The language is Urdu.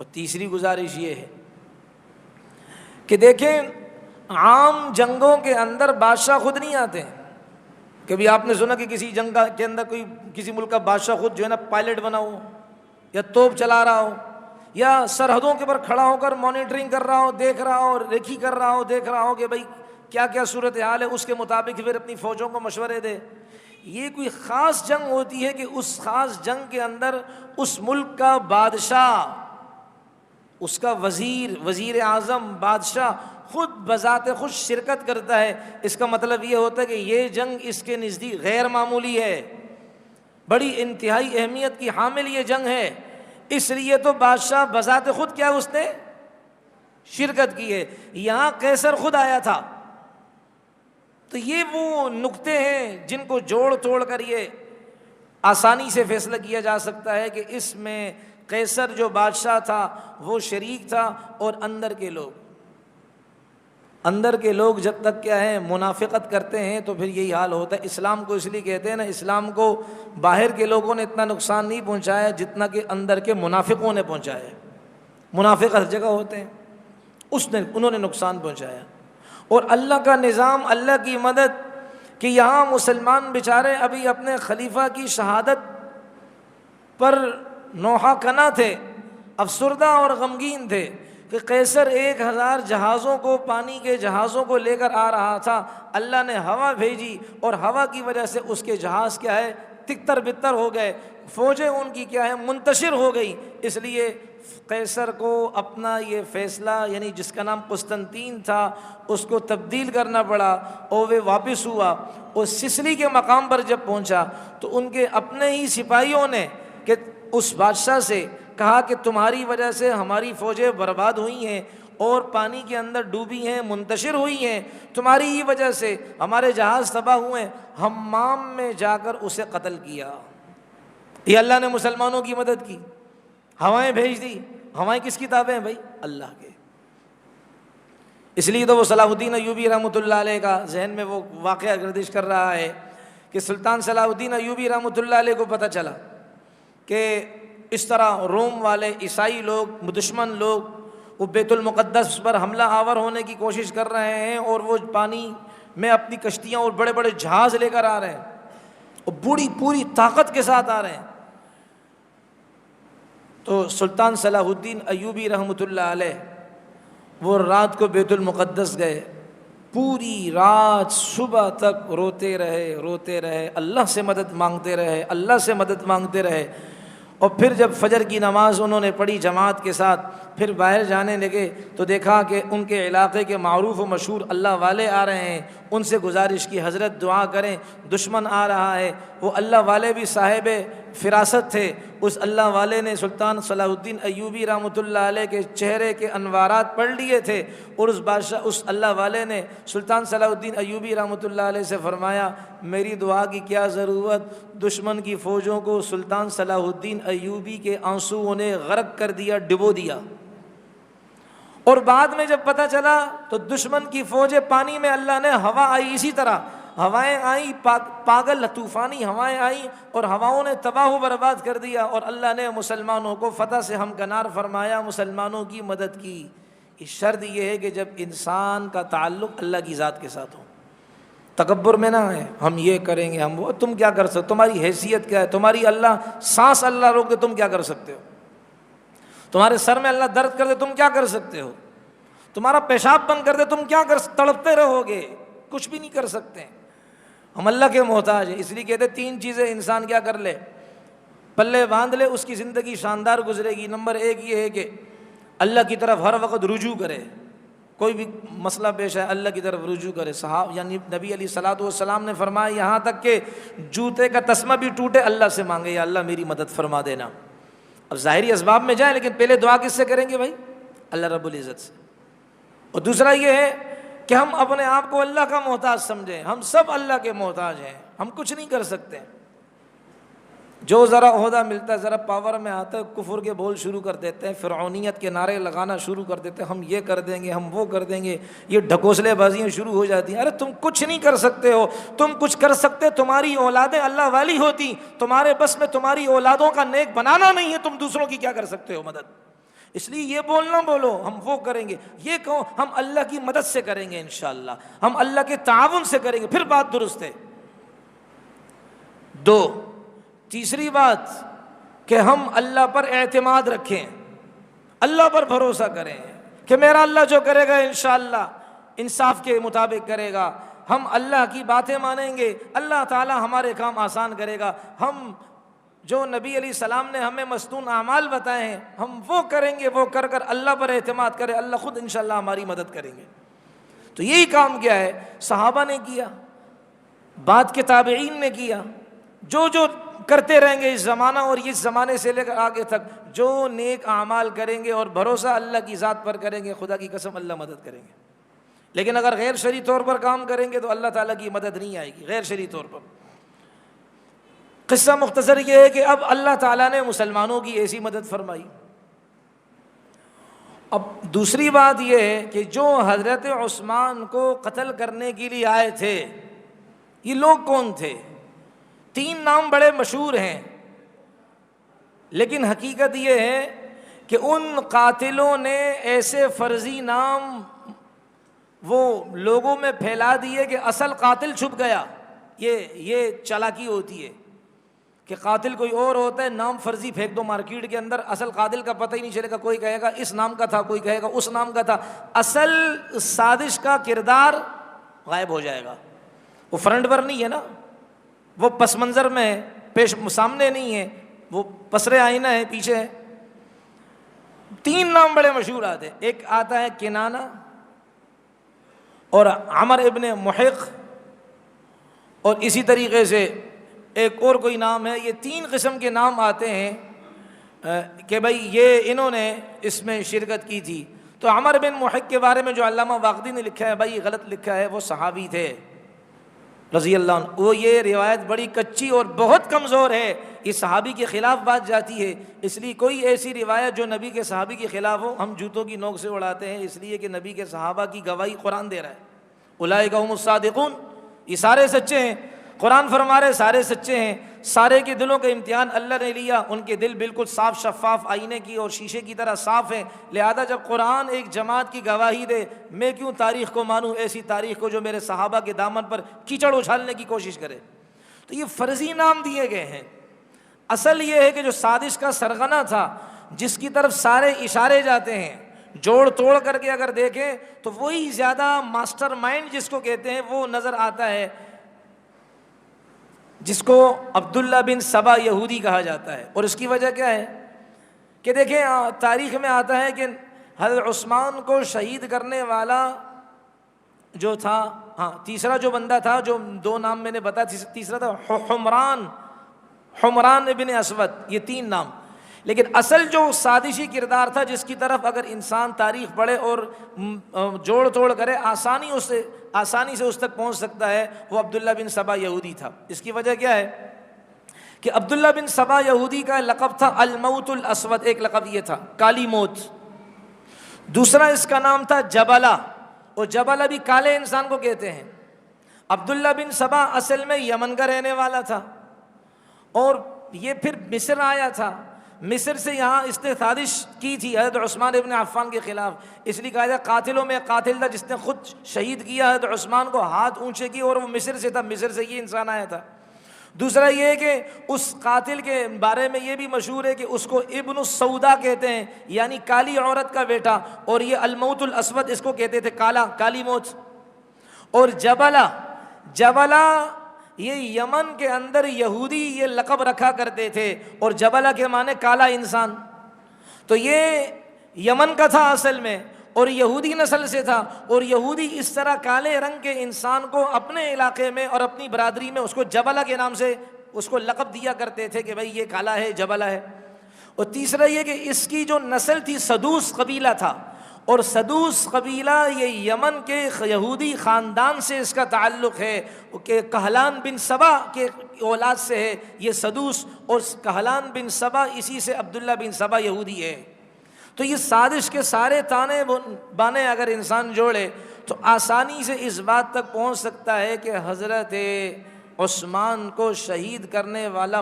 اور تیسری گزارش یہ ہے کہ دیکھیں عام جنگوں کے اندر بادشاہ خود نہیں آتے ہیں. کبھی آپ نے سنا کہ کسی جنگ کے اندر کوئی کسی ملک کا بادشاہ خود جو ہے نا پائلٹ بنا ہو یا توپ چلا رہا ہو یا سرحدوں کے پر کھڑا ہو کر مانیٹرنگ کر رہا ہو, دیکھ رہا ہو, ریکھی کر رہا ہو, دیکھ رہا ہو کہ بھائی کیا کیا صورتحال ہے, اس کے مطابق پھر اپنی فوجوں کو مشورے دے. یہ کوئی خاص جنگ ہوتی ہے کہ اس خاص جنگ کے اندر اس ملک کا بادشاہ, اس کا وزیر اعظم, بادشاہ خود بذات خود شرکت کرتا ہے. اس کا مطلب یہ ہوتا ہے کہ یہ جنگ اس کے نزدیک غیر معمولی ہے, بڑی انتہائی اہمیت کی حامل یہ جنگ ہے. اس لیے تو بادشاہ بذات خود کیا اس نے شرکت کی ہے. یہاں قیصر خود آیا تھا. تو یہ وہ نقطے ہیں جن کو جوڑ توڑ کر یہ آسانی سے فیصلہ کیا جا سکتا ہے کہ اس میں قیصر جو بادشاہ تھا وہ شریک تھا, اور اندر کے لوگ جب تک کیا ہے منافقت کرتے ہیں تو پھر یہی حال ہوتا ہے. اسلام کو اس لیے کہتے ہیں نا, اسلام کو باہر کے لوگوں نے اتنا نقصان نہیں پہنچایا جتنا کہ اندر کے منافقوں نے پہنچایا. منافق ہر جگہ ہوتے ہیں, انہوں نے نقصان پہنچایا. اور اللہ کا نظام, اللہ کی مدد کہ یہاں مسلمان بیچارے ابھی اپنے خلیفہ کی شہادت پر نوحہ کنا تھے, افسردہ اور غمگین تھے کہ قیصر 1000 جہازوں کو, پانی کے جہازوں کو لے کر آ رہا تھا. اللہ نے ہوا بھیجی اور ہوا کی وجہ سے اس کے جہاز کیا ہے تکتر بتر ہو گئے, فوجیں ان کی کیا ہے منتشر ہو گئی. اس لیے قیصر کو اپنا یہ فیصلہ یعنی جس کا نام قسطنطین تھا اس کو تبدیل کرنا پڑا, اور وہ واپس ہوا. اور سسلی کے مقام پر جب پہنچا تو ان کے اپنے ہی سپاہیوں نے کہ اس بادشاہ سے کہا کہ تمہاری وجہ سے ہماری فوجیں برباد ہوئی ہیں اور پانی کے اندر ڈوبی ہیں, منتشر ہوئی ہیں, تمہاری ہی وجہ سے ہمارے جہاز تباہ ہوئے. حمام میں جا کر اسے قتل کیا. یہ اللہ نے مسلمانوں کی مدد کی, ہوائیں بھیج دی. ہوائیں کس کی تابع ہیں بھائی؟ اللہ کے. اس لیے تو وہ صلاح الدین ایوبی رحمۃ اللہ علیہ کا ذہن میں وہ واقعہ گردش کر رہا ہے کہ سلطان صلاح الدین ایوبی رحمۃ اللہ علیہ کو پتہ چلا کہ اس طرح روم والے, عیسائی لوگ, دشمن لوگ وہ بیت المقدس پر حملہ آور ہونے کی کوشش کر رہے ہیں, اور وہ پانی میں اپنی کشتیاں اور بڑے بڑے جہاز لے کر آ رہے ہیں اور پوری طاقت کے ساتھ آ رہے ہیں. تو سلطان صلاح الدین ایوبی رحمۃ اللہ علیہ وہ رات کو بیت المقدس گئے, پوری رات صبح تک روتے رہے, اللہ سے مدد مانگتے رہے. اور پھر جب فجر کی نماز انہوں نے پڑھی جماعت کے ساتھ, پھر باہر جانے لگے تو دیکھا کہ ان کے علاقے کے معروف و مشہور اللہ والے آ رہے ہیں. ان سے گزارش کی حضرت دعا کریں, دشمن آ رہا ہے. وہ اللہ والے بھی صاحب فراست تھے. اس اللہ والے نے سلطان صلاح الدین ایوبی رحمۃ اللہ علیہ کے چہرے کے انوارات پڑھ لیے تھے, اور اس اللہ والے نے سلطان صلاح الدین ایوبی رحمۃ اللہ علیہ سے فرمایا میری دعا کی کیا ضرورت, دشمن کی فوجوں کو سلطان صلاح الدین ایوبی کے آنسوؤں نے غرق کر دیا, ڈبو دیا. اور بعد میں جب پتہ چلا تو دشمن کی فوجیں پانی میں, اللہ نے ہوا آئی, اسی طرح ہوائیں آئیں, پاگل طوفانی ہوائیں آئیں اور ہواؤں نے تباہ و برباد کر دیا, اور اللہ نے مسلمانوں کو فتح سے ہمکنار فرمایا, مسلمانوں کی مدد کی. شرط یہ ہے کہ جب انسان کا تعلق اللہ کی ذات کے ساتھ ہو, تکبر میں نہ ہے ہم یہ کریں گے ہم وہ. تم کیا کر سکتے, تمہاری حیثیت کیا ہے, تمہاری اللہ سانس اللہ روک دے تم کیا کر سکتے ہو, تمہارے سر میں اللہ درد کر دے تم کیا کر سکتے ہو, تمہارا پیشاب بند کر دے تم کیا تڑپتے رہو گے, کچھ بھی نہیں کر سکتے. ہم اللہ کے محتاج ہیں. اس لیے کہتے 3 چیزیں انسان کیا کر لے, پلے باندھ لے, اس کی زندگی شاندار گزرے گی. نمبر 1 یہ ہے کہ اللہ کی طرف ہر وقت رجوع کرے, کوئی بھی مسئلہ پیش ہے اللہ کی طرف رجوع کرے. صحابہ یعنی نبی علیہ الصلوۃ والسلام نے فرمایا یہاں تک کہ جوتے کا تسمہ بھی ٹوٹے اللہ سے مانگے, یا اللہ میری مدد فرما دینا. اب ظاہری اسباب میں جائیں لیکن پہلے دعا کس سے کریں گے بھائی؟ اللہ رب العزت سے. اور دوسرا یہ ہے کہ ہم اپنے آپ کو اللہ کا محتاج سمجھیں. ہم سب اللہ کے محتاج ہیں, ہم کچھ نہیں کر سکتے. جو ذرا عہدہ ملتا ہے, ذرا پاور میں آتا ہے, کفر کے بول شروع کر دیتے ہیں, فرعونیت کے نعرے لگانا شروع کر دیتے ہیں, ہم یہ کر دیں گے, ہم وہ کر دیں گے, یہ ڈھکوسلے بازیاں شروع ہو جاتی ہیں. ارے تم کچھ نہیں کر سکتے ہو, تم کچھ کر سکتے تمہاری اولادیں اللہ والی ہوتی, تمہارے بس میں تمہاری اولادوں کا نیک بنانا نہیں ہے, تم دوسروں کی کیا کر سکتے ہو مدد. اس لیے یہ بولنا بولو ہم وہ کریں گے، یہ کہو ہم اللہ کی مدد سے کریں گے، انشاءاللہ ہم اللہ کے تعاون سے کریں گے، پھر بات درست ہے۔ دو، تیسری بات کہ ہم اللہ پر اعتماد رکھیں، اللہ پر بھروسہ کریں کہ میرا اللہ جو کرے گا انشاءاللہ انصاف کے مطابق کرے گا، ہم اللہ کی باتیں مانیں گے، اللہ تعالی ہمارے کام آسان کرے گا، ہم جو نبی علیہ السلام نے ہمیں مستون اعمال بتائے ہیں ہم وہ کریں گے، وہ کر کر اللہ پر اعتماد کرے، اللہ خود انشاءاللہ ہماری مدد کریں گے۔ تو یہی کام کیا ہے صحابہ نے کیا، بعد کے تابعین نے کیا، جو کرتے رہیں گے اس زمانہ اور اس زمانے سے لے کر آگے تک، جو نیک اعمال کریں گے اور بھروسہ اللہ کی ذات پر کریں گے، خدا کی قسم اللہ مدد کریں گے۔ لیکن اگر غیر شرعی طور پر کام کریں گے تو اللہ تعالیٰ کی مدد نہیں آئے گی غیر شرعی طور پر۔ قصہ مختصر یہ ہے کہ اب اللہ تعالیٰ نے مسلمانوں کی ایسی مدد فرمائی۔ اب دوسری بات یہ ہے کہ جو حضرت عثمان کو قتل کرنے کے لیے آئے تھے یہ لوگ کون تھے؟ 3 نام بڑے مشہور ہیں، لیکن حقیقت یہ ہے کہ ان قاتلوں نے ایسے فرضی نام وہ لوگوں میں پھیلا دیے کہ اصل قاتل چھپ گیا۔ یہ چالاکی ہوتی ہے کہ قاتل کوئی اور ہوتا ہے، نام فرضی پھینک دو مارکیٹ کے اندر، اصل قاتل کا پتہ ہی نہیں چلے گا، کوئی کہے گا اس نام کا تھا، کوئی کہے گا اس نام کا تھا، اصل سازش کا کردار غائب ہو جائے گا۔ وہ فرنٹ پر نہیں ہے نا، وہ پس منظر میں ہے، پیش سامنے نہیں ہے، وہ پسرے آئینہ ہے، پیچھے ہے۔ 3 نام بڑے مشہور آتے ہیں، ایک آتا ہے کنانہ اور عمر ابن محق، اور اسی طریقے سے ایک اور کوئی نام ہے۔ یہ 3 قسم کے نام آتے ہیں کہ بھائی یہ انہوں نے اس میں شرکت کی تھی۔ تو عمر بن محق کے بارے میں جو علامہ واقدی نے لکھا ہے بھائی غلط لکھا ہے، وہ صحابی تھے رضی اللہ عنہ۔ وہ یہ روایت بڑی کچی اور بہت کمزور ہے، یہ صحابی کے خلاف بات جاتی ہے، اس لیے کوئی ایسی روایت جو نبی کے صحابی کے خلاف ہو ہم جوتوں کی نوک سے اڑاتے ہیں، اس لیے کہ نبی کے صحابہ کی گواہی قرآن دے رہا ہے۔ اولئک هم الصادقون، یہ سارے سچے ہیں، قرآن فرما رہے سارے سچے ہیں، سارے کے دلوں کا امتحان اللہ نے لیا، ان کے دل بالکل صاف شفاف آئینے کی اور شیشے کی طرح صاف ہیں، لہذا جب قرآن ایک جماعت کی گواہی دے میں کیوں تاریخ کو مانوں، ایسی تاریخ کو جو میرے صحابہ کے دامن پر کیچڑ اچھالنے کی کوشش کرے۔ تو یہ فرضی نام دیے گئے ہیں، اصل یہ ہے کہ جو سازش کا سرغنہ تھا جس کی طرف سارے اشارے جاتے ہیں، جوڑ توڑ کر کے اگر دیکھیں تو وہی زیادہ ماسٹر مائنڈ جس کو کہتے ہیں وہ نظر آتا ہے، جس کو عبداللہ بن سبا یہودی کہا جاتا ہے۔ اور اس کی وجہ کیا ہے کہ دیکھیں تاریخ میں آتا ہے کہ حضرت عثمان کو شہید کرنے والا جو تھا، تیسرا جو بندہ تھا، جو 2 نام میں نے بتایا، تیسرا تھا حمران ابن اسود، یہ 3 نام۔ لیکن اصل جو سازشی کردار تھا جس کی طرف اگر انسان تاریخ پڑھے اور جوڑ توڑ کرے آسانی سے اس تک پہنچ سکتا ہے، وہ عبداللہ بن سبا یہودی تھا۔ اس کی وجہ کیا ہے کہ عبداللہ بن سبا یہودی کا لقب تھا الموت الاسود، ایک لقب یہ تھا کالی موت، دوسرا اس کا نام تھا جبلہ، اور جبلہ بھی کالے انسان کو کہتے ہیں۔ عبداللہ بن سبا اصل میں یمن کا رہنے والا تھا، اور یہ پھر مصر آیا تھا، مصر سے یہاں اس نے سازش کی تھی حضرت عثمان ابن عفان کے خلاف، اس لیے کہا جاتا قاتلوں میں قاتل تھا جس نے خود شہید کیا حضرت عثمان کو، ہاتھ اونچے کیے، اور وہ مصر سے تھا، مصر سے یہ انسان آیا تھا۔ دوسرا یہ ہے کہ اس قاتل کے بارے میں یہ بھی مشہور ہے کہ اس کو ابن السودا کہتے ہیں، یعنی کالی عورت کا بیٹا، اور یہ الموت الاسود اس کو کہتے تھے، کالی موت۔ اور جبلہ یہ یمن کے اندر یہودی یہ لقب رکھا کرتے تھے، اور جبلہ کے معنی کالا انسان، تو یہ یمن کا تھا اصل میں اور یہودی نسل سے تھا، اور یہودی اس طرح کالے رنگ کے انسان کو اپنے علاقے میں اور اپنی برادری میں اس کو جبلہ کے نام سے اس کو لقب دیا کرتے تھے کہ بھائی یہ کالا ہے، جبلہ ہے۔ اور تیسرا یہ کہ اس کی جو نسل تھی سدوس قبیلہ تھا، اور سدوس قبیلہ یہ یمن کے یہودی خاندان سے اس کا تعلق ہے کہ کہلان بن سبا کے اولاد سے ہے یہ سدوس، اور کہلان بن سبا اسی سے عبداللہ بن سبا یہودی ہے۔ تو یہ سازش کے سارے تانے بانے اگر انسان جوڑے تو آسانی سے اس بات تک پہنچ سکتا ہے کہ حضرت عثمان کو شہید کرنے والا